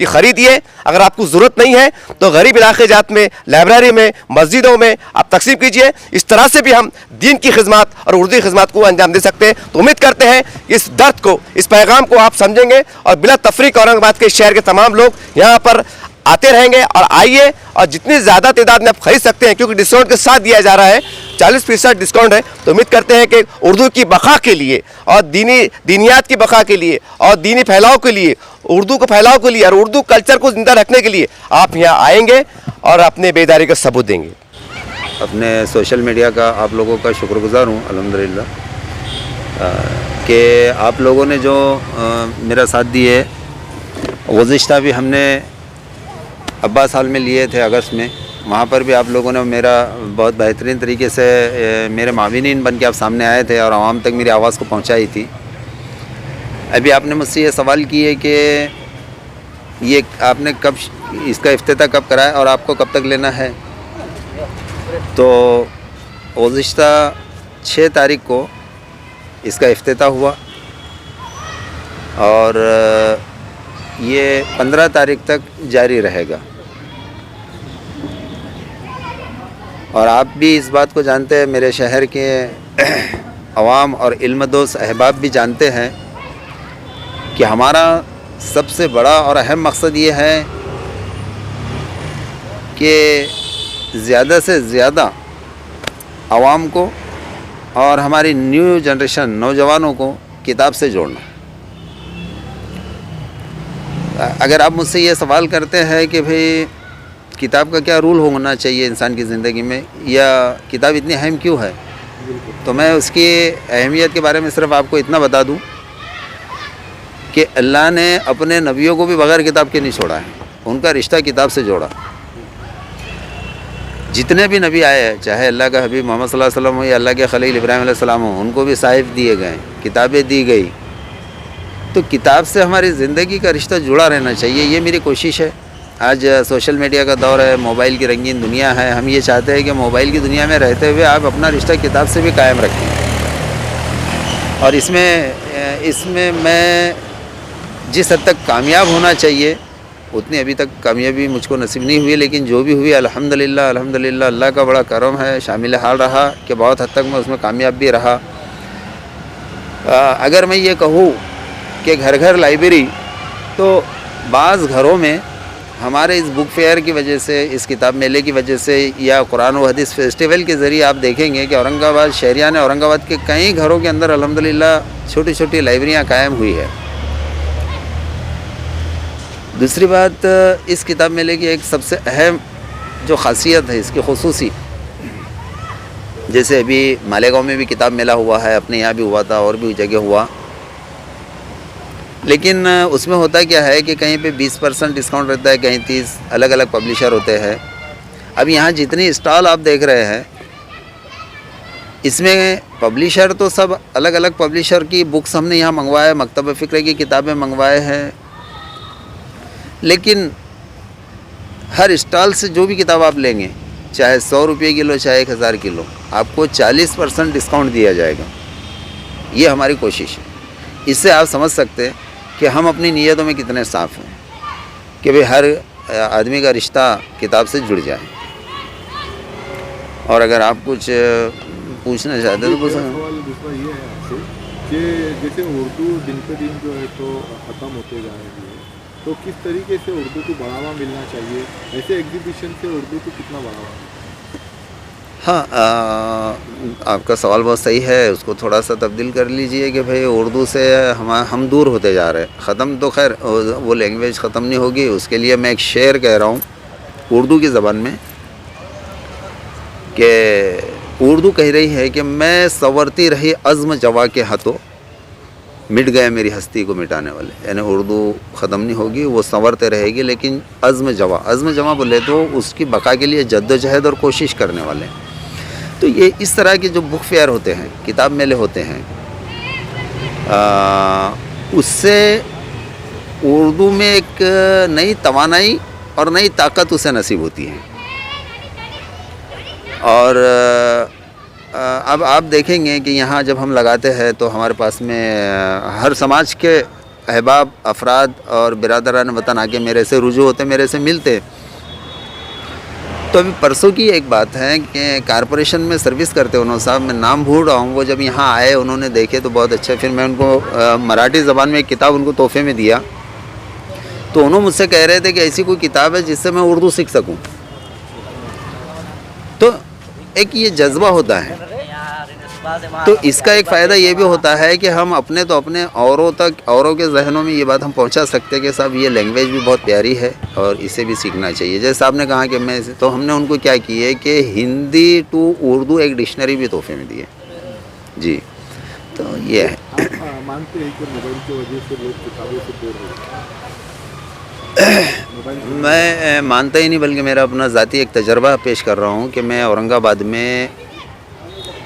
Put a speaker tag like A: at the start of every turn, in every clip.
A: کہ خریدیے. اگر آپ کو ضرورت نہیں ہے تو غریب علاقے جات میں, لائبریری میں, مسجدوں میں آپ تقسیم کیجئے. اس طرح سے بھی ہم دین کی خدمات اور اردو کی خدمات کو انجام دے سکتے ہیں. تو امید کرتے ہیں کہ اس درد کو, اس پیغام کو آپ سمجھیں گے اور بلا تفریق اورنگ آباد کے شہر کے تمام لوگ یہاں پر آتے رہیں گے. اور آئیے, اور جتنی زیادہ تعداد میں آپ خرید سکتے ہیں کیونکہ ڈسکاؤنٹ کے ساتھ دیا جا رہا ہے, 40% ڈسکاؤنٹ ہے. تو امید کرتے ہیں کہ اردو کی بقا کے لیے اور دینیات کی بقا کے لیے اور دینی پھیلاؤ کے لیے, اردو کو پھیلاؤ کے لیے اور اردو کلچر کو زندہ رکھنے کے لیے آپ یہاں آئیں گے اور اپنے بیداری کا ثبوت دیں گے.
B: اپنے سوشل میڈیا کا آپ لوگوں کا شکر گزار ہوں الحمدللہ کہ آپ لوگوں نے جو میرا ساتھ دیے. گزشتہ بھی ہم نے عباس ہال میں لیے تھے اگست میں, وہاں پر بھی آپ لوگوں نے میرا بہت بہترین طریقے سے میرے معاونین بن کے آپ سامنے آئے تھے اور عوام تک میری آواز کو پہنچائی تھی. ابھی آپ نے مجھ سے یہ سوال کیے کہ یہ آپ نے کب اس کا افتتاح کب کرایا اور آپ کو کب تک لینا ہے. تو گزشتہ 6 تاریخ کو اس کا افتتاح ہوا اور یہ 15 تاریخ تک جاری رہے گا. اور آپ بھی اس بات کو جانتے ہیں, میرے شہر کے عوام اور علم دوست احباب بھی جانتے ہیں کہ ہمارا سب سے بڑا اور اہم مقصد یہ ہے کہ زیادہ سے زیادہ عوام کو اور ہماری نیو جنریشن نوجوانوں کو کتاب سے جوڑنا. اگر آپ مجھ سے یہ سوال کرتے ہیں کہ بھئی کتاب کا کیا رول ہونا چاہیے انسان کی زندگی میں, یا کتاب اتنی اہم کیوں ہے, تو میں اس کی اہمیت کے بارے میں صرف آپ کو اتنا بتا دوں کہ اللہ نے اپنے نبیوں کو بھی بغیر کتاب کے نہیں چھوڑا ہے, ان کا رشتہ کتاب سے جوڑا. جتنے بھی نبی آئے ہیں, چاہے اللہ کا حبیب محمد صلی اللہ علیہ وسلم ہو یا اللہ کے خلیل ابراہیم علیہ السلام ہو, ان کو بھی صحائف دیے گئے, کتابیں دی گئی. تو کتاب سے ہماری زندگی کا رشتہ جڑا رہنا چاہیے, یہ میری کوشش ہے. آج سوشل میڈیا کا دور ہے, موبائل کی رنگین دنیا ہے, ہم یہ چاہتے ہیں کہ موبائل کی دنیا میں رہتے ہوئے آپ اپنا رشتہ کتاب سے بھی قائم رکھیں. اور اس میں میں جس حد تک کامیاب ہونا چاہیے اتنی ابھی تک کامیابی مجھ کو نصیب نہیں ہوئی, لیکن جو بھی ہوئی الحمدللہ اللہ کا بڑا کرم ہے, شامل حال رہا کہ بہت حد تک میں اس میں کامیاب بھی رہا. اگر میں یہ کہوں کہ گھر گھر لائبریری, تو بعض گھروں میں ہمارے اس بک فیئر کی وجہ سے, اس کتاب میلے کی وجہ سے, یا قرآن و حدیث فیسٹیول کے ذریعے آپ دیکھیں گے کہ اورنگ آباد شہریان اورنگ آباد کے کئی گھروں کے اندر الحمدللہ چھوٹی چھوٹی لائبریریاں قائم ہوئی ہے. دوسری بات, اس کتاب میلے کی ایک سب سے اہم جو خاصیت ہے اس کی خصوصی, جیسے ابھی مالیگاؤں میں بھی کتاب میلہ ہوا ہے, اپنے یہاں بھی ہوا تھا اور بھی جگہ ہوا, لیکن اس میں ہوتا کیا ہے کہ کہیں پہ 20% ڈسکاؤنٹ رہتا ہے, کہیں 30, الگ الگ پبلیشر ہوتے ہیں. اب یہاں جتنی اسٹال آپ دیکھ رہے ہیں اس میں پبلیشر تو سب الگ الگ پبلیشر کی بکس ہم نے یہاں منگوائے, مکتبہ فکر کی کتابیں منگوائے ہیں, لیکن ہر اسٹال سے جو بھی کتاب آپ لیں گے, چاہے 100 روپے کلو چاہے 1000 کلو, آپ کو 40% ڈسکاؤنٹ دیا جائے گا. یہ ہماری کوشش ہے. اس سے آپ سمجھ سکتے ہیں کہ ہم اپنی نیتوں میں کتنے صاف ہیں کہ بھئی ہر آدمی کا رشتہ کتاب سے جڑ جائے. اور اگر آپ کچھ پوچھنا چاہتے ہیں تو پوچھ سکتے ہیں.
C: دوسرا یہ ہے آپ سے کہ جیسے اردو دن پہ دن جو ہے تو ختم ہوتے جا رہی ہے, تو کس طریقے سے اردو کو بڑھاوا ملنا چاہیے, ایسے ایگزیبیشن سے اردو کو کتنا بڑھاوا؟
B: ہاں, آپ کا سوال بہت صحیح ہے, اس کو تھوڑا سا تبدیل کر لیجئے کہ بھئی اردو سے ہم دور ہوتے جا رہے ہیں. ختم تو خیر وہ لینگویج ختم نہیں ہوگی, اس کے لیے میں ایک شعر کہہ رہا ہوں اردو کی زبان میں کہ اردو کہہ رہی ہے کہ میں سنورتی رہی عزم جوا کے ہاتھوں, مٹ گئے میری ہستی کو مٹانے والے. یعنی اردو ختم نہیں ہوگی, وہ سنورتے رہے گی, لیکن عزم جوا بولے تو اس کی بقا کے لیے جد و جہد اور کوشش کرنے والے. تو یہ اس طرح کے جو بک فیئر ہوتے ہیں, کتاب میلے ہوتے ہیں, اس سے اردو میں ایک نئی توانائی اور نئی طاقت اسے نصیب ہوتی ہے. اور اب آپ دیکھیں گے کہ یہاں جب ہم لگاتے ہیں تو ہمارے پاس میں ہر سماج کے احباب افراد اور برادران وطن آ کے میرے سے رجوع ہوتے، میرے سے ملتے. تو ابھی پرسوں کی ایک بات ہے کہ کارپوریشن میں سروس کرتے انہوں صاحب، میں نام بھول رہا ہوں، وہ جب یہاں آئے انہوں نے دیکھے تو بہت اچھا. پھر میں ان کو مراٹھی زبان میں ایک کتاب ان کو تحفے میں دیا، تو انہوں مجھ سے کہہ رہے تھے کہ ایسی کوئی کتاب ہے جس سے میں اردو سیکھ سکوں. تو ایک یہ جذبہ ہوتا ہے. تو اس کا ایک فائدہ یہ بھی ہوتا ہے کہ ہم اپنے اوروں تک، اوروں کے ذہنوں میں یہ بات ہم پہنچا سکتے ہیں کہ صاحب یہ لینگویج بھی بہت پیاری ہے اور اسے بھی سیکھنا چاہیے. جیسے آپ نے کہا کہ تو ہم نے ان کو کیا کی ہے کہ ہندی ٹو اردو ایک ڈکشنری بھی تحفے میں دی ہے. جی تو یہ ہے.
C: آپ مانتے ہیں کہ موبائل کی وجہ سے لوگ کتابوں سے دور ہو گئے؟
B: میں مانتا ہی نہیں، بلکہ میرا اپنا ذاتی ایک تجربہ پیش کر رہا ہوں کہ میں اورنگ آباد میں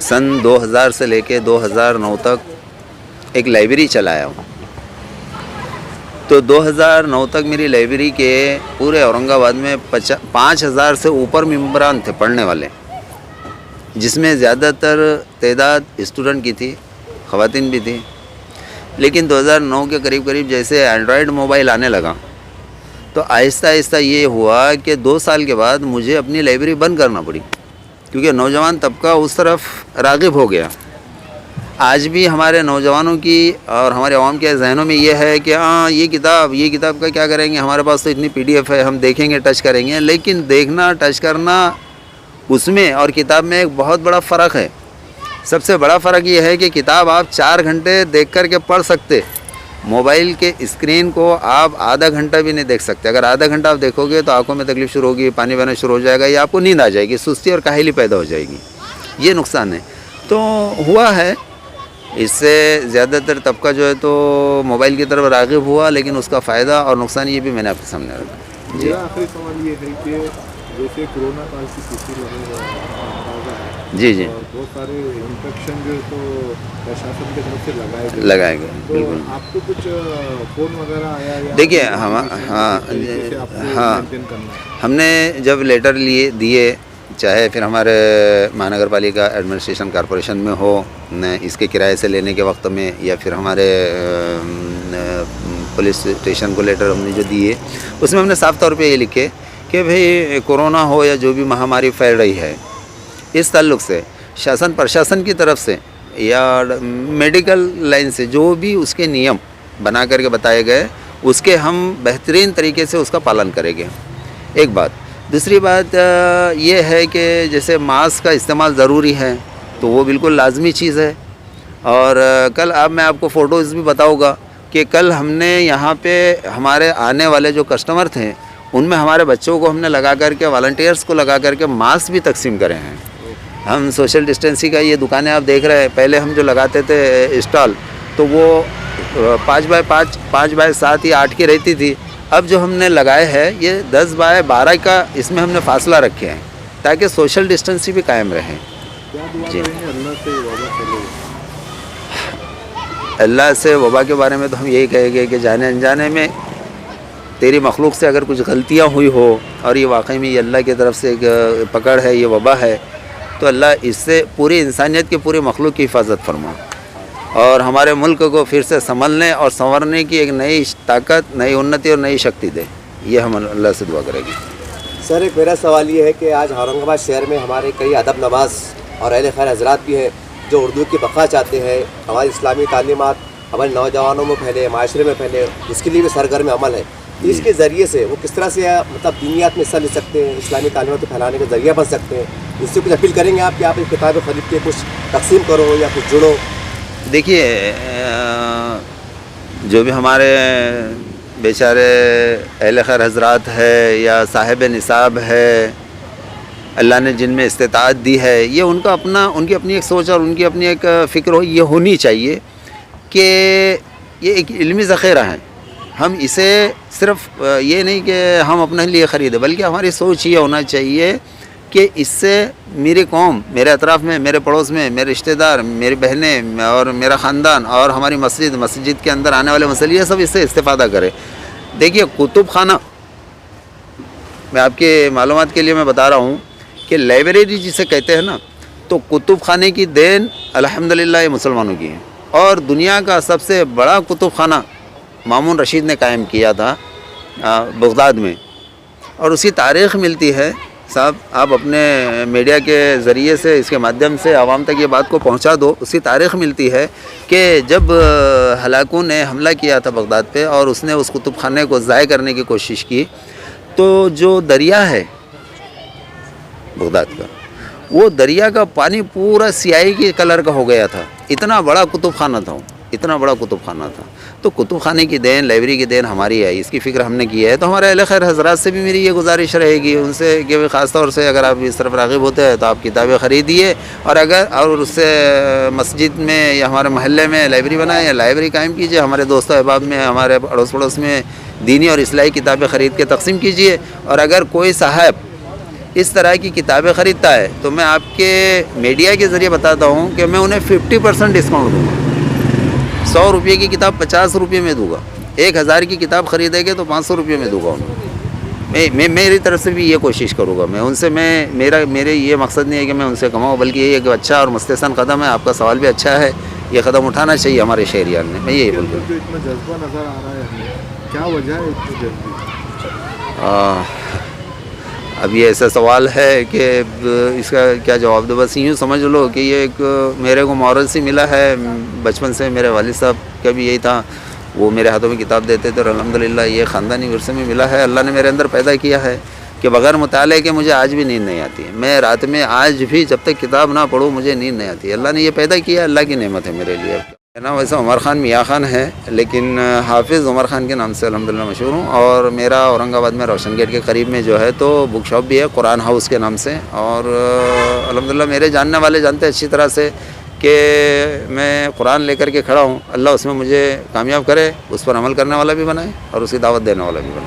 B: سن 2000 سے لے کے 2009 تک ایک لائبریری چلایا ہوں. تو 2009 تک میری لائبریری کے پورے اورنگ آباد میں 5000 سے اوپر ممبران تھے پڑھنے والے، جس میں زیادہ تر تعداد اسٹوڈنٹ کی تھی، خواتین بھی تھی. لیکن 2009 کے قریب جیسے اینڈرائڈ موبائل آنے لگا تو آہستہ آہستہ یہ ہوا کہ 2 سال کے بعد مجھے اپنی لائبریری بند کرنا پڑی، کیونکہ نوجوان طبقہ اس طرف راغب ہو گیا. آج بھی ہمارے نوجوانوں کی اور ہمارے عوام کے ذہنوں میں یہ ہے کہ ہاں یہ کتاب کا کیا کریں گے، ہمارے پاس تو اتنی PDF ہے، ہم دیکھیں گے، ٹچ کریں گے. لیکن دیکھنا، ٹچ کرنا، اس میں اور کتاب میں ایک بہت بڑا فرق ہے. سب سے بڑا فرق یہ ہے کہ کتاب آپ 4 گھنٹے دیکھ کر کے پڑھ سکتے، موبائل کے اسکرین کو آپ آدھا گھنٹہ بھی نہیں دیکھ سکتے. اگر آدھا گھنٹہ آپ دیکھو گے تو آنکھوں میں تکلیف شروع ہوگی، پانی بہنا شروع ہو جائے گا، یا آپ کو نیند آ جائے گی، سستی اور کاہلی پیدا ہو جائے گی. یہ نقصان ہے. تو ہوا ہے اس سے زیادہ تر طبقہ جو ہے تو موبائل کی طرف راغب ہوا، لیکن اس کا فائدہ اور نقصان یہ بھی میں نے آپ کے سامنے رکھا. جی
C: میرا آخری سوال یہ ہے کہ جیسے کرونا کال کی چھٹی لگے
B: جی جی
C: اور بہت سارے انفیکشن جو ہے تو پرشاسن کی طرف سے
B: لگائے گئے.
C: تو
B: بالکل.
C: آپ کو کچھ فون وغیرہ آیا یا
B: دیکھیے ہم نے جب لیٹر دیے، چاہے پھر ہمارے مہانگر پالیکا ایڈمنسٹریشن کارپوریشن میں ہو، اس کے کرائے سے لینے کے وقت میں، یا پھر ہمارے پولیس اسٹیشن کو لیٹر ہم نے جو دیے، اس میں ہم نے صاف طور پہ یہ لکھے کہ بھئی کورونا ہو یا جو بھی مہاماری پھیل رہی ہے، اس تعلق سے پرشاسن کی طرف سے یا میڈیکل لائن سے جو بھی اس کے نیم بنا کر کے بتائے گئے، اس کے ہم بہترین طریقے سے اس کا پالن کریں گے. ایک بات. دوسری بات یہ ہے کہ جیسے ماسک کا استعمال ضروری ہے تو وہ بالکل لازمی چیز ہے. اور کل میں آپ کو فوٹوز بھی بتاؤں گا کہ کل ہم نے یہاں پہ ہمارے آنے والے جو کسٹمر تھے ان میں ہمارے بچوں کو ہم نے لگا کر کے، والنٹیئرس کو لگا کر کے ماسک بھی تقسیم کرے ہیں. ہم سوشل ڈسٹینسنگ کا یہ دکانیں آپ دیکھ رہے ہیں، پہلے ہم جو لگاتے تھے اسٹال تو وہ 5x7 یا 8 کی رہتی تھی. اب جو ہم نے لگائے ہیں یہ 10x12 کا، اس میں ہم نے فاصلہ رکھے ہیں تاکہ سوشل ڈسٹینسنگ بھی قائم رہے. جی اللہ سے وبا کے بارے میں تو ہم یہی کہیں گے کہ جانے انجانے میں تیری مخلوق سے اگر کچھ غلطیاں ہوئی ہو اور یہ واقعی میں یہ اللہ کی طرف سے ایک پکڑ ہے، یہ وبا ہے، تو اللہ اس سے پوری انسانیت کی، پوری مخلوق کی حفاظت فرما اور ہمارے ملک کو پھر سے سنبھلنے اور سنورنے کی ایک نئی طاقت، نئی انتی اور نئی شکتی دے. یہ ہم اللہ سے دعا کریں گے.
A: سر ایک میرا سوال یہ ہے کہ آج اورنگ آباد شہر میں ہمارے کئی ادب نواز اور اہل خیر حضرات بھی ہیں جو اردو کی بقا چاہتے ہیں، ہماری اسلامی تعلیمات ہمارے نوجوانوں میں پھیلے، معاشرے میں پھیلے، اس کے لیے بھی سرگرم عمل ہے. اس کے ذریعے سے وہ کس طرح سے مطلب دینیات میں حصہ لے سکتے ہیں، اسلامی تعلیمات کو پھیلانے کا ذریعہ بن سکتے ہیں؟ اس سے کچھ اپیل کریں گے آپ کہ آپ اس کتابیں خرید کے کچھ تقسیم کرو یا کچھ جڑو؟
B: دیکھیے جو بھی ہمارے بیچارے اہل خیر حضرات ہے یا صاحب نصاب ہے، اللہ نے جن میں استطاعت دی ہے، یہ ان کی اپنی ایک سوچ اور ان کی اپنی ایک فکر یہ ہونی چاہیے کہ یہ ایک علمی ذخیرہ ہے. ہم اسے صرف یہ نہیں کہ ہم اپنے لیے خریدیں، بلکہ ہماری سوچ یہ ہونا چاہیے کہ اس سے میری قوم، میرے اطراف میں، میرے پڑوس میں، میرے رشتہ دار، میری بہنیں اور میرا خاندان اور ہماری مسجد کے اندر آنے والے مسئلے، یہ سب اس سے استفادہ کرے. دیکھیے کتب خانہ، میں آپ کے معلومات کے لیے میں بتا رہا ہوں کہ لائبریری جسے کہتے ہیں نا، تو کتب خانے کی دین الحمدللہ یہ مسلمانوں کی ہے. اور دنیا کا سب سے بڑا کتب خانہ مامون رشید نے قائم کیا تھا بغداد میں، اور اسی تاریخ ملتی ہے. صاحب آپ اپنے میڈیا کے ذریعے سے اس کے مادھیم سے عوام تک یہ بات کو پہنچا دو. اسی تاریخ ملتی ہے کہ جب ہلاکوں نے حملہ کیا تھا بغداد پہ اور اس نے اس کتب خانے کو ضائع کرنے کی کوشش کی، تو جو دریا ہے بغداد کا، وہ دریا کا پانی پورا سیاہی کے کلر کا ہو گیا تھا. اتنا بڑا کتب خانہ تھا، اتنا بڑا کتب خانہ تھا. تو کتب خانے کی دین، لائبریری کی دین ہماری ہے، اس کی فکر ہم نے کی ہے. تو ہمارے اہل خیر حضرات سے بھی میری یہ گزارش رہے گی، ان سے کہ خاص طور سے اگر آپ اس طرف راغب ہوتے ہیں تو آپ کتابیں خریدیے، اور اس سے مسجد میں یا ہمارے محلے میں لائبریری بنائیں یا لائبریری قائم کیجیے. ہمارے دوست و احباب میں، ہمارے اڑوس پڑوس میں دینی اور اصلاحی کتابیں خرید کے تقسیم کیجیے. اور اگر کوئی صاحب اس طرح کی کتابیں خریدتا ہے تو میں آپ کے میڈیا کے ذریعے بتاتا ہوں کہ میں انہیں 50% ڈسکاؤنٹ دوں گا. 100 روپے کی کتاب 50 روپے میں دوں گا. 1000 کی کتاب خریدیں گے تو 500 روپے میں دوں گا انہیں. میں میری طرف سے بھی یہ کوشش کروں گا. میں ان سے میرے یہ مقصد نہیں ہے کہ میں ان سے کماؤں، بلکہ یہ ایک اچھا اور مستحسن قدم ہے. آپ کا سوال بھی اچھا ہے، یہ قدم اٹھانا چاہیے ہمارے شہریان نے. میں یہی بولتا ہوں.
C: جو اتنا جذبہ نظر آ رہا ہے ہمیں، کیا وجہ ہے اتنی جذبی؟
B: اب یہ ایسا سوال ہے کہ اس کا کیا جواب دو. بس یوں سمجھ لو کہ یہ ایک میرے کو مورث ہی ملا ہے. بچپن سے میرے والد صاحب کا بھی یہی تھا، وہ میرے ہاتھوں میں کتاب دیتے تھے، اور الحمدللہ یہ خاندانی ورثے میں ملا ہے. اللہ نے میرے اندر پیدا کیا ہے کہ بغیر مطالعے کے مجھے آج بھی نیند نہیں آتی ہے. میں رات میں آج بھی جب تک کتاب نہ پڑھوں مجھے نیند نہیں آتی. اللہ نے یہ پیدا کیا، اللہ کی نعمت ہے میرے لیے. میرا نام ویسے عمر خان میاں خان ہے، لیکن حافظ عمر خان کے نام سے الحمدللہ مشہور ہوں. اور میرا اورنگ آباد میں روشن گیٹ کے قریب میں جو ہے تو بک شاپ بھی ہے، قرآن ہاؤس کے نام سے. اور الحمدللہ میرے جاننے والے جانتے ہیں اچھی طرح سے کہ میں قرآن لے کر کے کھڑا ہوں. اللہ اس میں مجھے کامیاب کرے، اس پر عمل کرنے والا بھی بنائے اور اس کی دعوت دینے والا بھی بنائے.